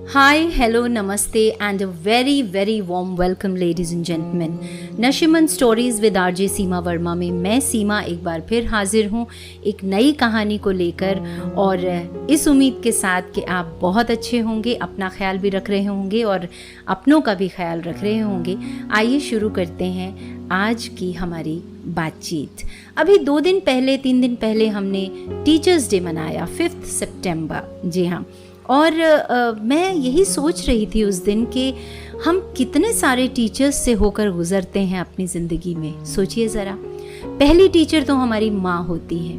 Hi, hello, namaste, and a very, very warm welcome, ladies and gentlemen. Nasheeman stories with RJ Seema Verma में मैं सीमा एक बार फिर हाजिर हूँ एक नई कहानी को लेकर, और इस उम्मीद के साथ कि आप बहुत अच्छे होंगे, अपना ख्याल भी रख रहे होंगे और अपनों का भी ख्याल रख रहे होंगे। आइए शुरू करते हैं आज की हमारी बातचीत। अभी 3 दिन पहले हमने टीचर्स डे मनाया, 5 सितंबर। जी हाँ, और मैं यही सोच रही थी उस दिन कि हम कितने सारे टीचर्स से होकर गुज़रते हैं अपनी ज़िंदगी में। सोचिए ज़रा, पहली टीचर तो हमारी माँ होती है।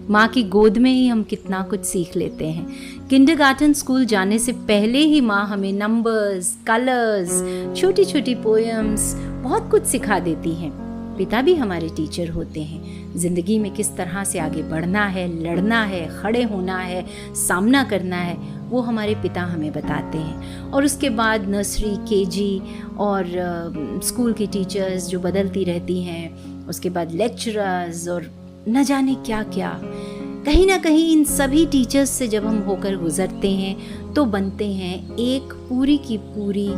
माँ की गोद में ही हम कितना कुछ सीख लेते हैं। किंडरगार्टन स्कूल जाने से पहले ही माँ हमें नंबर्स, कलर्स, छोटी छोटी पोएम्स बहुत कुछ सिखा देती हैं। पिता भी हमारे टीचर होते हैं। ज़िंदगी में किस तरह से आगे बढ़ना है, लड़ना है, खड़े होना है, सामना करना है, वो हमारे पिता हमें बताते हैं। और उसके बाद नर्सरी, केजी और स्कूल की टीचर्स जो बदलती रहती हैं, उसके बाद लेक्चरर्स और न जाने क्या क्या। कहीं ना कहीं इन सभी टीचर्स से जब हम होकर गुजरते हैं तो बनते हैं एक पूरी की पूरी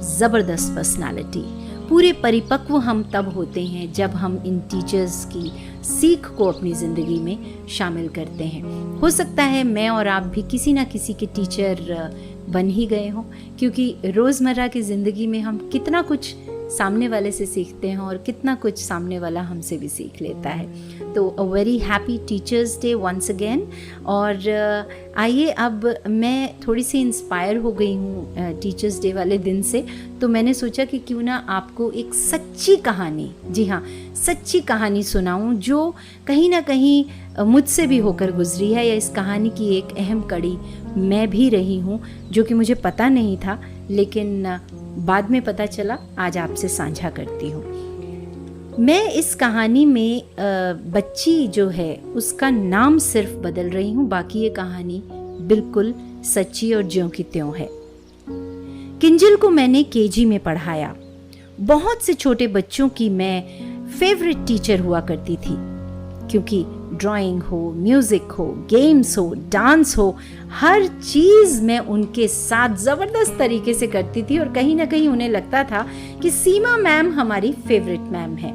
ज़बरदस्त पर्सनालिटी। पूरे परिपक्व हम तब होते हैं जब हम इन टीचर्स की सीख को अपनी ज़िंदगी में शामिल करते हैं। हो सकता है मैं और आप भी किसी ना किसी के टीचर बन ही गए हों, क्योंकि रोज़मर्रा की ज़िंदगी में हम कितना कुछ सामने वाले से सीखते हैं और कितना कुछ सामने वाला हमसे भी सीख लेता है। तो a very happy Teachers' Day once again. और आइए, अब मैं थोड़ी सी इंस्पायर हो गई हूँ टीचर्स डे वाले दिन से, तो मैंने सोचा कि क्यों ना आपको एक सच्ची कहानी, जी हाँ, सच्ची कहानी सुनाऊँ जो कहीं ना कहीं मुझसे भी होकर गुजरी है, या इस कहानी की एक अहम कड़ी मैं भी रही हूँ, जो कि मुझे पता नहीं था लेकिन बाद में पता चला। आज आपसे साझा करती हूँ। मैं इस कहानी में बच्ची जो है उसका नाम सिर्फ बदल रही हूँ, बाकी ये कहानी बिल्कुल सच्ची और ज्यों की त्यों है। किंजल को मैंने केजी में पढ़ाया। बहुत से छोटे बच्चों की मैं फेवरेट टीचर हुआ करती थी, क्योंकि ड्राइंग हो, म्यूज़िक हो, गेम्स हो, डांस हो, हर चीज़ मैं उनके साथ ज़बरदस्त तरीके से करती थी। और कहीं ना कहीं उन्हें लगता था कि सीमा मैम हमारी फेवरेट मैम है।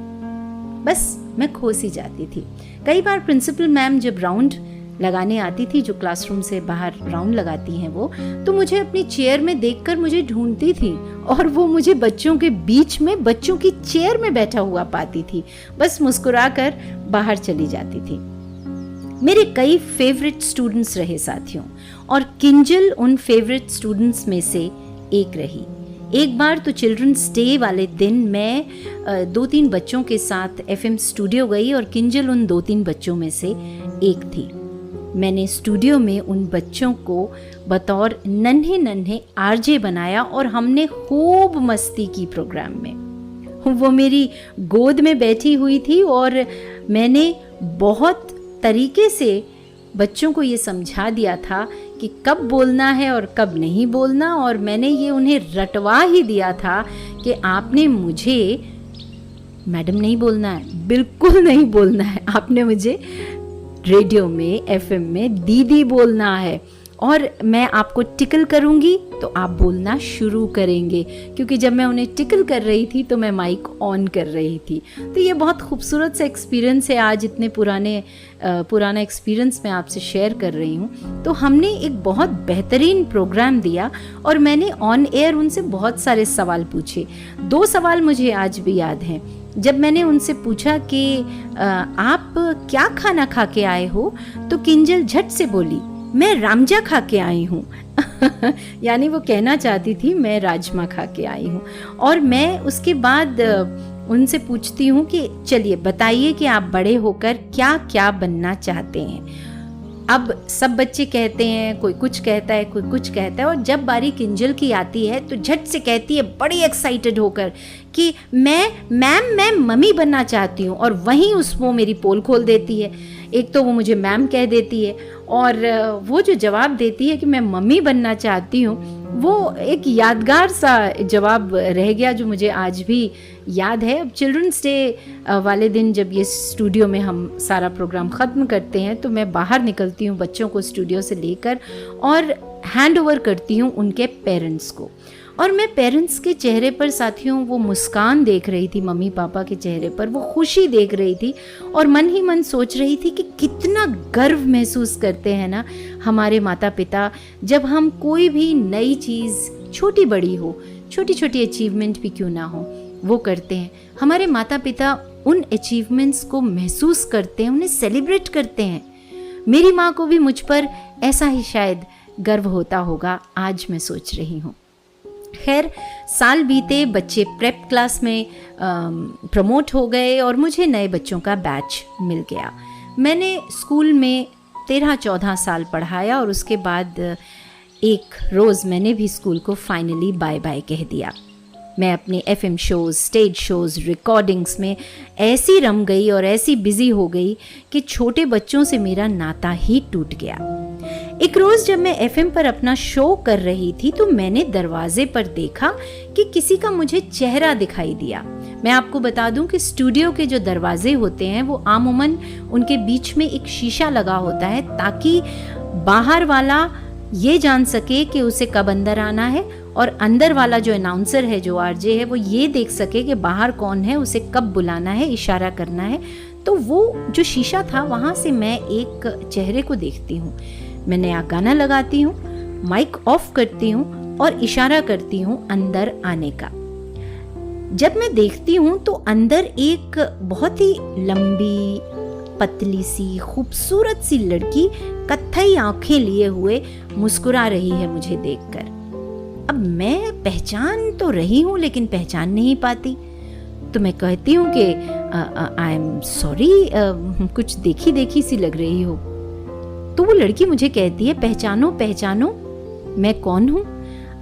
बस मैं खो सी जाती थी। कई बार प्रिंसिपल मैम जब राउंड लगाने आती थी, जो क्लासरूम से बाहर राउंड लगाती हैं वो, तो मुझे अपनी चेयर में देखकर मुझे ढूंढती थी और वो मुझे बच्चों के बीच में, बच्चों की चेयर में बैठा हुआ पाती थी। बस मुस्कुराकर बाहर चली जाती थी। मेरे कई फेवरेट स्टूडेंट्स रहे साथियों, और किंजल उन फेवरेट स्टूडेंट्स में से एक रही। एक बार तो चिल्ड्रंस डे वाले दिन मैं 2-3 बच्चों के साथ FM स्टूडियो गई, और किंजल उन 2-3 बच्चों में से एक थी। मैंने स्टूडियो में उन बच्चों को बतौर नन्हे नन्हे आरजे बनाया और हमने खूब मस्ती की प्रोग्राम में। वो मेरी गोद में बैठी हुई थी और मैंने बहुत तरीके से बच्चों को ये समझा दिया था कि कब बोलना है और कब नहीं बोलना, और मैंने ये उन्हें रटवा ही दिया था कि आपने मुझे मैडम नहीं बोलना है, बिल्कुल नहीं बोलना है, आपने मुझे रेडियो में, FM में दीदी बोलना है, और मैं आपको टिकल करूंगी तो आप बोलना शुरू करेंगे। क्योंकि जब मैं उन्हें टिकल कर रही थी तो मैं माइक ऑन कर रही थी। तो ये बहुत खूबसूरत सा एक्सपीरियंस है। आज इतने पुराना एक्सपीरियंस मैं आपसे शेयर कर रही हूँ। तो हमने एक बहुत बेहतरीन प्रोग्राम दिया और मैंने ऑन एयर उनसे बहुत सारे सवाल पूछे। 2 सवाल मुझे आज भी याद हैं। जब मैंने उनसे पूछा कि आप क्या खाना खा के आए हो, तो किंजल झट से बोली, मैं रामजा खा के आई हूँ। यानी वो कहना चाहती थी मैं राजमा खा के आई हूँ। और मैं उसके बाद उनसे पूछती हूँ कि चलिए बताइए कि आप बड़े होकर क्या क्या बनना चाहते हैं। अब सब बच्चे कहते हैं, कोई कुछ कहता है, कोई कुछ कहता है, और जब बारी किंजल की आती है तो झट से कहती है बड़ी एक्साइटेड होकर कि मैं मम्मी बनना चाहती हूँ। और वहीं वो मेरी पोल खोल देती है। एक तो वो मुझे मैम कह देती है, और वो जो जवाब देती है कि मैं मम्मी बनना चाहती हूँ, वो एक यादगार सा जवाब रह गया जो मुझे आज भी याद है। अब चिल्ड्रंस डे वाले दिन जब ये स्टूडियो में हम सारा प्रोग्राम ख़त्म करते हैं तो मैं बाहर निकलती हूँ बच्चों को स्टूडियो से लेकर, और हैंड ओवर करती हूँ उनके पेरेंट्स को। और मैं पेरेंट्स के चेहरे पर साथियों वो मुस्कान देख रही थी, मम्मी पापा के चेहरे पर वो खुशी देख रही थी, और मन ही मन सोच रही थी कि कितना गर्व महसूस करते हैं ना हमारे माता पिता जब हम कोई भी नई चीज़, छोटी बड़ी हो, छोटी छोटी अचीवमेंट भी क्यों ना हो, वो करते हैं। हमारे माता पिता उन अचीवमेंट्स को महसूस करते हैं, उन्हें सेलिब्रेट करते हैं। मेरी माँ को भी मुझ पर ऐसा ही शायद गर्व होता होगा, आज मैं सोच रही हूँ। खैर, साल बीते, बच्चे प्रेप क्लास में प्रमोट हो गए और मुझे नए बच्चों का बैच मिल गया। मैंने स्कूल में 13-14 साल पढ़ाया और उसके बाद एक रोज़ मैंने भी स्कूल को फाइनली बाय बाय कह दिया। मैं अपने FM shows, stage shows, recordings में ऐसी रम गई और ऐसी बिज़ी हो गई कि छोटे बच्चों से मेरा नाता ही टूट गया। एक रोज़ जब मैं FM पर अपना शो कर रही थी तो मैंने दरवाजे पर देखा कि किसी का मुझे चेहरा दिखाई दिया। मैं आपको बता दूं कि स्टूडियो के जो दरवाजे होते हैं वो आमूमन उनके बीच में एक शीशा लगा होता है ताकि बाहर वाला ये जान सके कि उसे कब अंदर आना है, और अंदर वाला जो अनाउंसर है, जो RJ है, वो ये देख सके कि बाहर कौन है, उसे कब बुलाना है, इशारा करना है। तो वो जो शीशा था वहाँ से मैं एक चेहरे को देखती हूँ। मैं नया गाना लगाती हूँ, माइक ऑफ करती हूँ और इशारा करती हूँ अंदर आने का। जब मैं देखती हूँ तो अंदर एक बहुत ही लंबी, पतली सी, खूबसूरत सी लड़की कत्थई आंखें लिए हुए मुस्कुरा रही है मुझे देखकर। अब मैं पहचान तो रही हूँ लेकिन पहचान नहीं पाती, तो मैं कहती हूँ कि आई एम सॉरी, कुछ देखी देखी सी लग रही हो। तो वो लड़की मुझे कहती है, पहचानो पहचानो, मैं कौन हूँ।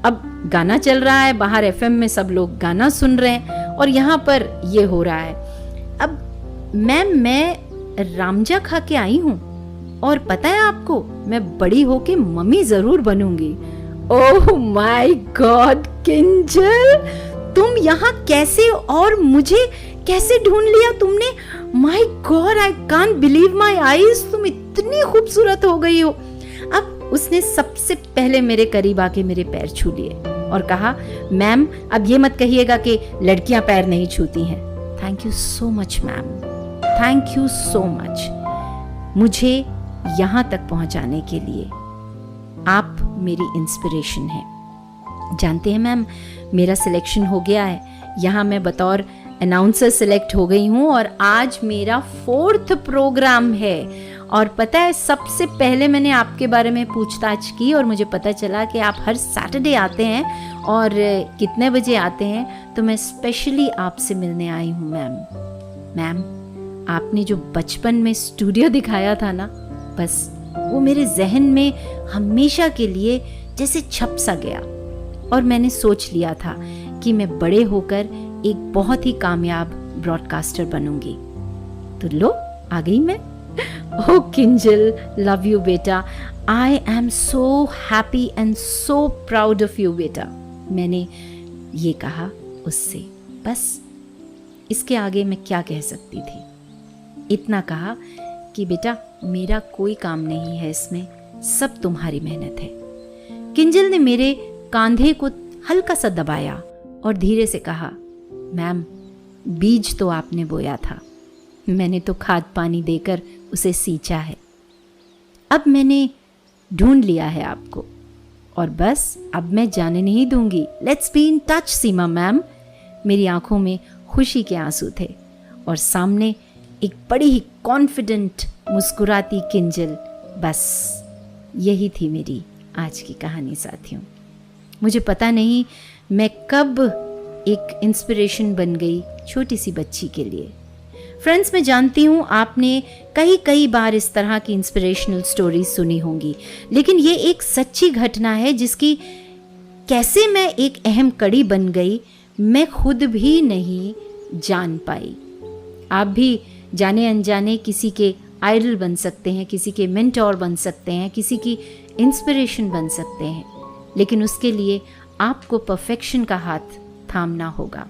अब गाना चल रहा है, बाहर FM में सब लोग गाना सुन रहे हैं और यहाँ पर ये हो रहा है। अब मैम, मैं रामजा खा के आई हूँ और पता है आपको, मैं बड़ी होके मम्मी जरूर बनूंगी। ओह माय गॉड किंजल, तुम यहाँ कैसे और मुझे कैसे ढूंढ लिया तुमने? My God, I can't believe my eyes, तुम इतनी खूबसूरत हो गई हो। अब उसने सबसे पहले मेरे करीब आके मेरे पैर छू लिए और कहा, मैम अब ये मत कहिएगा कि लड़कियां पैर नहीं छूती हैं। Thank you so much ma'am, thank you so much, मुझे यहाँ तक पहुँचाने के लिए आप मेरी इंस्पिरेशन हैं। जानते हैं मैम, मेरा सिलेक्शन हो गया है, यहाँ मैं बतौर अनाउंसर सिलेक्ट हो गई हूँ और आज मेरा 4th प्रोग्राम है। और पता है, सबसे पहले मैंने आपके बारे में पूछताछ की और मुझे पता चला कि आप हर सैटरडे आते हैं और कितने बजे आते हैं, तो मैं स्पेशली आपसे मिलने आई हूँ मैम। मैम, आपने जो बचपन में स्टूडियो दिखाया था ना, बस वो मेरे जहन में हमेशा के लिए जैसे छप सा गया और मैंने सोच लिया था कि मैं बड़े होकर एक बहुत ही कामयाब ब्रॉडकास्टर बनूंगी। तो लो, आ गई मैं। ओ किंजल, लव यू बेटा, I am so happy and so proud of you बेटा। मैंने ये कहा उससे, बस इसके आगे मैं क्या कह सकती थी। इतना कहा कि बेटा मेरा कोई काम नहीं है इसमें, सब तुम्हारी मेहनत है। किंजल ने मेरे कंधे को हल्का सा दबाया और धीरे से कहा, मैम बीज तो आपने बोया था, मैंने तो खाद पानी देकर उसे सींचा है। अब मैंने ढूंढ लिया है आपको और बस अब मैं जाने नहीं दूंगी। Let's be in touch Seema ma'am. मेरी आंखों में खुशी के आंसू थे और सामने एक बड़ी ही कॉन्फिडेंट मुस्कुराती किंजल। बस यही थी मेरी आज की कहानी साथियों। मुझे पता नहीं मैं कब एक इंस्पिरेशन बन गई छोटी सी बच्ची के लिए। फ्रेंड्स, मैं जानती हूँ आपने कई बार इस तरह की इंस्पिरेशनल स्टोरीज सुनी होंगी, लेकिन ये एक सच्ची घटना है जिसकी कैसे मैं एक अहम कड़ी बन गई मैं खुद भी नहीं जान पाई। आप भी जाने अनजाने किसी के आइडल बन सकते हैं, किसी के मेंटोर बन सकते हैं, किसी की इंस्पिरेशन बन सकते हैं, लेकिन उसके लिए आपको परफेक्शन का हाथ थामना होगा।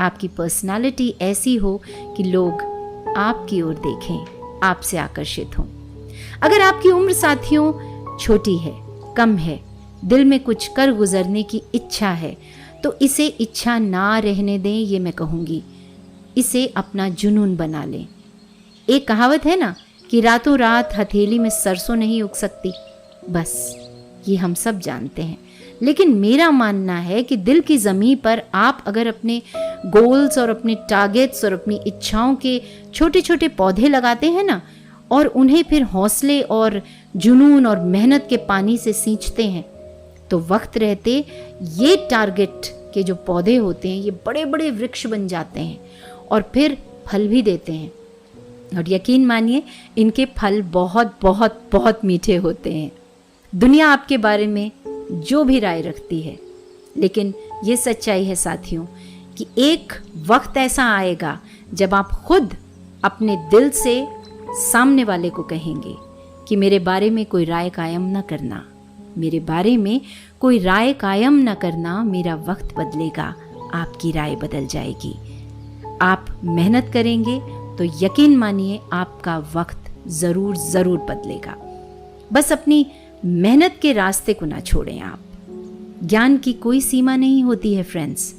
आपकी पर्सनालिटी ऐसी हो कि लोग आपकी ओर देखें, आपसे आकर्षित हों। अगर आपकी उम्र साथियों छोटी है, कम है, दिल में कुछ कर गुजरने की इच्छा है तो इसे इच्छा ना रहने दें, ये मैं कहूँगी। इसे अपना जुनून बना लें। एक कहावत है ना कि रातों रात हथेली में सरसों नहीं उग सकती, बस ये हम सब जानते हैं। लेकिन मेरा मानना है कि दिल की ज़मीं पर आप अगर अपने गोल्स और अपने टारगेट्स और अपनी इच्छाओं के छोटे छोटे पौधे लगाते हैं ना, और उन्हें फिर हौसले और जुनून और मेहनत के पानी से सींचते हैं, तो वक्त रहते ये टारगेट के जो पौधे होते हैं ये बड़े बड़े वृक्ष बन जाते हैं और फिर फल भी देते हैं। और यकीन मानिए इनके फल बहुत बहुत बहुत मीठे होते हैं। दुनिया आपके बारे में जो भी राय रखती है, लेकिन ये सच्चाई है साथियों कि एक वक्त ऐसा आएगा जब आप खुद अपने दिल से सामने वाले को कहेंगे कि मेरे बारे में कोई राय कायम न करना, मेरे बारे में कोई राय कायम न करना, मेरा वक्त बदलेगा, आपकी राय बदल जाएगी। आप मेहनत करेंगे तो यकीन मानिए आपका वक्त ज़रूर ज़रूर बदलेगा। बस अपनी मेहनत के रास्ते को ना छोड़ें आप। ज्ञान की कोई सीमा नहीं होती है फ्रेंड्स,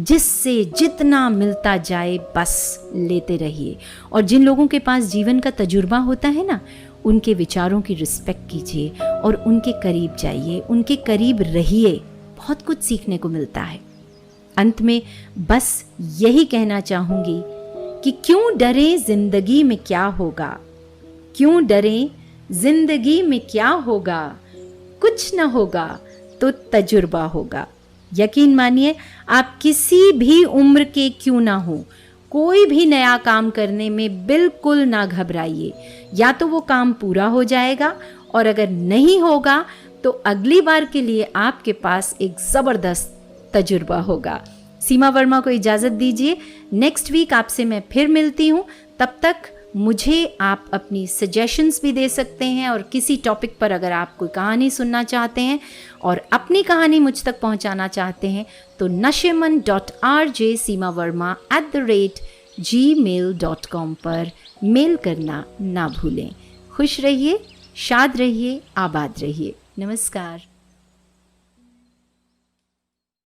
जिससे जितना मिलता जाए बस लेते रहिए। और जिन लोगों के पास जीवन का तजुर्बा होता है ना, उनके विचारों की रिस्पेक्ट कीजिए और उनके करीब जाइए, उनके करीब रहिए, बहुत कुछ सीखने को मिलता है। अंत में बस यही कहना चाहूँगी कि क्यों डरें जिंदगी में क्या होगा, क्यों डरें जिंदगी में क्या होगा, कुछ न होगा तो तजुर्बा होगा। यकीन मानिए आप किसी भी उम्र के क्यों ना हो, कोई भी नया काम करने में बिल्कुल ना घबराइए। या तो वो काम पूरा हो जाएगा और अगर नहीं होगा तो अगली बार के लिए आपके पास एक ज़बरदस्त तजुर्बा होगा। सीमा वर्मा को इजाज़त दीजिए, नेक्स्ट वीक आपसे मैं फिर मिलती हूँ। तब तक मुझे आप अपनी सजेशंस भी दे सकते हैं और किसी टॉपिक पर अगर आप कोई कहानी सुनना चाहते हैं और अपनी कहानी मुझ तक पहुंचाना चाहते हैं तो nashiman.rjseemavarma@gmail.com पर मेल करना ना भूलें। खुश रहिए, शाद रहिए, आबाद रहिए। नमस्कार।